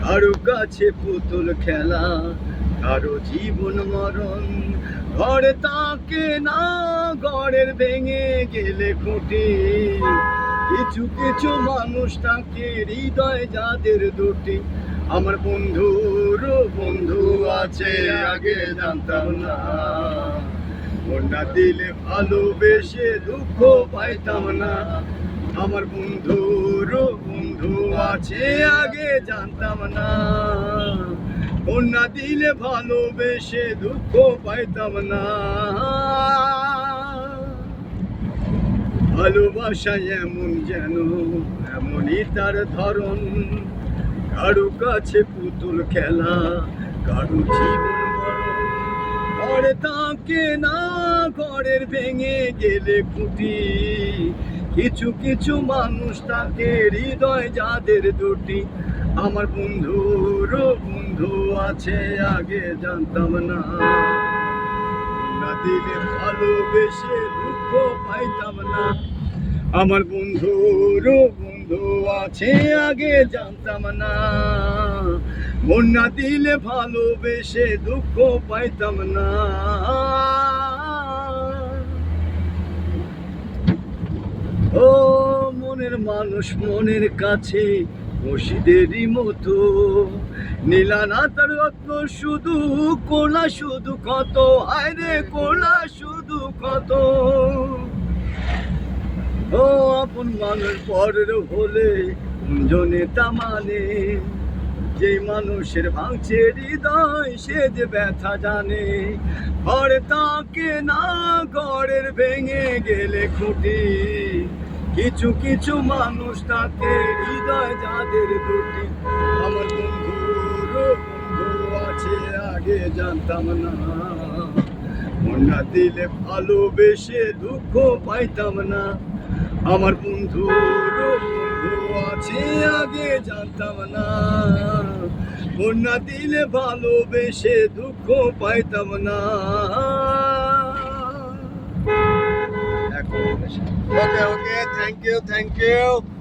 কারো কাছে পুতুল খেলা, কারো জীবন মরণ। ঘরে তাকে না, ঘরের ভেঙে গেলে খুঁটি। কিছু কিছু মানুষ তাকে হৃদয় যাদের দুটি। আমার বন্ধুর বন্ধু আছে আগে জানতাম না, মনটা দিলে ভালোবেসে দুঃখ পাইতাম না। আমার বন্ধুর বন্ধু আছে আগে জানতাম না, কন্যা দিলে ভালোবেসে দুঃখ পাইতাম না। ভালোবাসা এমন যেন এমনই তার ধরন, কারো কাছে পুতুল খেলা, কারো জীবন মরণ। ঘরে তাকে না, ঘরের ভেঙে গেলে খুঁটি। কিছু কিছু মানুষ তাকে হৃদয় যাদের দুটি। আমার বন্ধুর বন্ধু আছে আগে জানতাম না, না দিলে ভালোবেসে দুঃখ পাইতাম না। আমার বন্ধুর বন্ধু আছে আগে জানতাম না, মন না দিলে ভালোবেসে দুঃখ পাইতাম না। ও মনের মানুষ মনের কাছে মসজিদেরই মতো, নীলা না তার রত্ন শুধু, কোলা শুধু কত, হায় রে কোলা শুধু কত। ও আপন মানুষ পরের হলে জনে তা মানে, যে মানুষের ভাঙছে হৃদয় সে যে ব্যথা জানে। ঘরে তাকে না, ঘরের ভেঙে গেলে খুঁটি। কিছু কিছু মানুষ তাকে হৃদয় যাদের দুটি। আমার বন্ধুর বন্ধু আছে আগে জানতাম না, মন না দিলে ভালোবেসে দুঃখ পাইতাম না। আমার বন্ধুর বন্ধু আছে আগে জানতাম না, মন না দিলে ভালোবেসে দুঃখ পাইতাম না। Okay, okay, thank you.